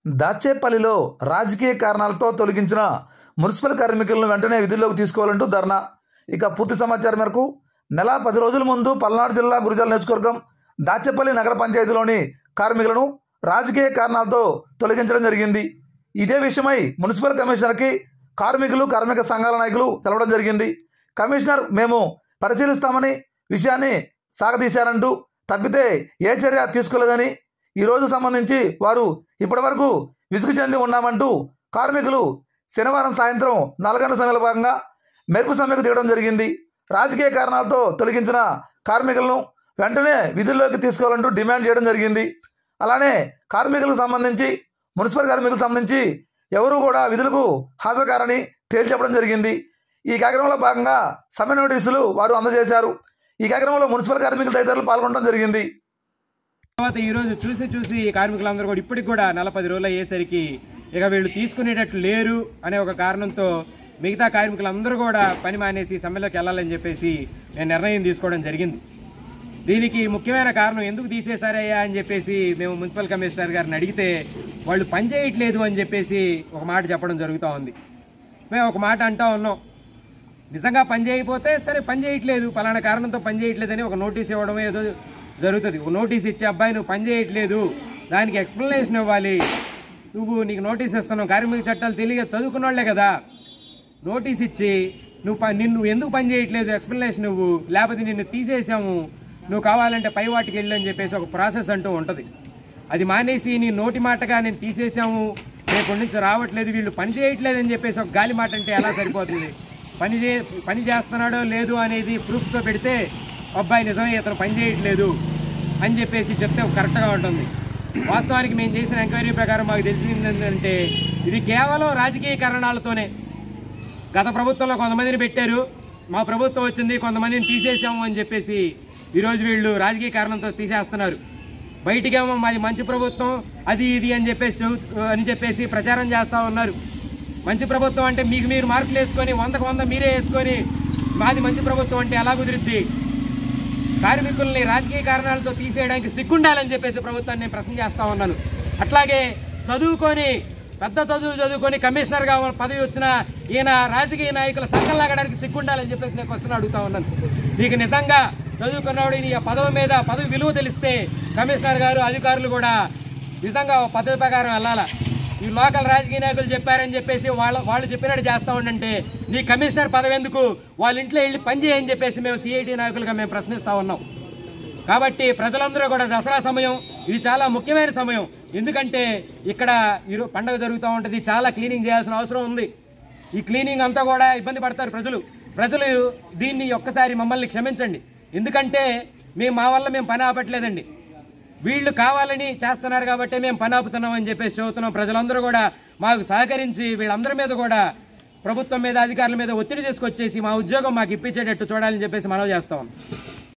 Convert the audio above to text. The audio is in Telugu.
దాచేపల్లిలో రాజకీయ కారణాలతో తొలగించిన మున్సిపల్ కార్మికులను వెంటనే విధుల్లోకి తీసుకోవాలంటూ ధర్నా. ఇక పూర్తి సమాచారం మేరకు నెల 10 రోజుల ముందు పల్నాడు జిల్లా గురజాల నియోజకవర్గం దాచేపల్లి నగర పంచాయతీలోని కార్మికులను రాజకీయ కారణాలతో తొలగించడం జరిగింది. ఇదే విషయమై మున్సిపల్ కమిషనర్కి కార్మికులు కార్మిక సంఘాల నాయకులు తెలవడం జరిగింది. కమిషనర్ మేము పరిశీలిస్తామని విషయాన్ని సాగదీశారంటూ తప్పితే ఏ చర్య తీసుకోలేదని, ఈరోజు సంబంధించి వారు ఇప్పటివరకు విసుగు చెంది ఉన్నామంటూ కార్మికులు శనివారం సాయంత్రం 4 గంటల సమయంలో భాగంగా మెరుపు సమ్మెకు దిగడం జరిగింది. రాజకీయ కారణాలతో తొలగించిన కార్మికులను వెంటనే విధుల్లోకి తీసుకోవాలంటూ డిమాండ్ చేయడం జరిగింది. అలానే కార్మికులకు సంబంధించి మున్సిపల్ కార్మికులకు సంబంధించి ఎవరూ కూడా విధులకు హాజరు కారని తేల్చెప్పడం జరిగింది. ఈ కార్యక్రమంలో భాగంగా సమ్మె నోటీసులు వారు అందజేశారు. ఈ కార్యక్రమంలో మున్సిపల్ కార్మికుల తదితరులు పాల్గొనడం జరిగింది. తర్వాత ఈరోజు చూసి కార్మికులందరూ కూడా ఇప్పటికి కూడా 40 రోజులు అయ్యేసరికి ఇక వీళ్ళు తీసుకునేటట్లు లేరు అనే ఒక కారణంతో మిగతా కార్మికులందరూ కూడా పని మానేసి సమ్మెలోకి వెళ్ళాలని చెప్పేసి నేను నిర్ణయం తీసుకోవడం జరిగింది. దీనికి ముఖ్యమైన కారణం ఎందుకు తీసేశారయ్యా అని చెప్పేసి మేము మున్సిపల్ కమిషనర్ గారిని అడిగితే వాళ్ళు పని చేయట్లేదు అని చెప్పేసి ఒక మాట చెప్పడం జరుగుతూ ఉంది. మేము ఒక మాట అంటూ ఉన్నాం, నిజంగా పని చేయకపోతే సరే పని చేయట్లేదు, పలానా కారణంతో పని చేయట్లేదని ఒక నోటీస్ ఇవ్వడం ఏదో జరుగుతుంది. ఒక నోటీస్ ఇచ్చే అబ్బాయి నువ్వు పని చేయట్లేదు, దానికి ఎక్స్ప్లెనేషన్ ఇవ్వాలి, నీకు నోటీస్ ఇస్తున్నావు, కార్మిక చట్టాలు తెలియక చదువుకున్న వాళ్ళే కదా, నోటీస్ ఇచ్చి నిన్ను ఎందుకు పని చేయట్లేదు ఎక్స్ప్లెనేషన్ నువ్వు, లేకపోతే నిన్ను తీసేసాము, నువ్వు కావాలంటే పై వాటికి వెళ్ళు అని చెప్పేసి ఒక ప్రాసెస్ అంటూ ఉంటుంది. అది మానేసి నీ నోటి మాటగా నేను తీసేసాము, రేపటి నుంచి రావట్లేదు, వీళ్ళు పని చేయట్లేదు అని చెప్పేసి ఒక గాలి మాట అంటే ఎలా సరిపోతుంది? పని చేస్తున్నాడో లేదు అనేది ప్రూఫ్తో పెడితే అబ్బాయి నిజమే ఇతను పని చేయట్లేదు అని చెప్పేసి చెప్తే కరెక్ట్గా ఉంటుంది. వాస్తవానికి మేము చేసిన ఎంక్వైరీ ప్రకారం మాకు తెలిసింది ఏంటంటే ఇది కేవలం రాజకీయ కారణాలతోనే. గత ప్రభుత్వంలో కొంతమందిని పెట్టారు, మా ప్రభుత్వం వచ్చింది కొంతమందిని తీసేసాము అని చెప్పేసి ఈరోజు వీళ్ళు రాజకీయ కారణంతో తీసేస్తున్నారు. బయటికేమో మాది మంచి ప్రభుత్వం అది ఇది అని చెప్పేసి ప్రచారం చేస్తూ ఉన్నారు. మంచి ప్రభుత్వం అంటే మీకు మీరు మార్కులు వేసుకొని 100కు 100 మీరే వేసుకొని మాది మంచి ప్రభుత్వం అంటే ఎలా కుదిరిద్ది? కార్మికుల్ని రాజకీయ కారణాలతో తీసేయడానికి సిగ్గుండాలని చెప్పేసి ప్రభుత్వాన్ని నేను ప్రశ్న చేస్తూ ఉన్నాను. అట్లాగే పెద్ద చదువుకొని కమిషనర్గా పదవి వచ్చిన ఈయన రాజకీయ నాయకుల సంఘం లాగడానికి సిగ్గుండాలని చెప్పేసి నేను క్వశ్చన్ అడుగుతా ఉన్నాను. నీకు నిజంగా చదువుకున్నవాడు నీ పదవి విలువ తెలిస్తే కమిషనర్ గారు అధికారులు కూడా నిజంగా పద్ధతి ప్రకారం వెళ్ళాలా. ఈ లోకల్ రాజకీయ నాయకులు చెప్పారని చెప్పేసి వాళ్ళు చెప్పినట్టు చేస్తూ ఉండంటే నీ కమిషనర్ పదవి ఎందుకు, వాళ్ళ ఇంట్లో వెళ్ళి పని చేయని చెప్పేసి మేము సిఐటి నాయకులుగా మేము ప్రశ్నిస్తూ ఉన్నాం. కాబట్టి ప్రజలందరూ కూడా దసరా సమయం ఇది చాలా ముఖ్యమైన సమయం. ఎందుకంటే ఇక్కడ పండుగ జరుగుతూ ఉంటుంది, చాలా క్లీనింగ్ చేయాల్సిన అవసరం ఉంది. ఈ క్లీనింగ్ అంతా కూడా ఇబ్బంది పడతారు ప్రజలు. దీన్ని ఒక్కసారి మమ్మల్ని క్షమించండి. ఎందుకంటే మా వల్ల మేము పని ఆపట్లేదండి, వీళ్ళు కావాలని చేస్తున్నారు కాబట్టి మేము పని ఆపుతున్నాం అని చెప్పేసి చెబుతున్నాం. ప్రజలందరూ కూడా మాకు సహకరించి వీళ్ళందరి మీద కూడా ప్రభుత్వం మీద అధికారుల మీద ఒత్తిడి తీసుకొచ్చేసి మా ఉద్యోగం మాకు ఇప్పించేటట్టు చూడాలని చెప్పేసి మనవి చేస్తాం.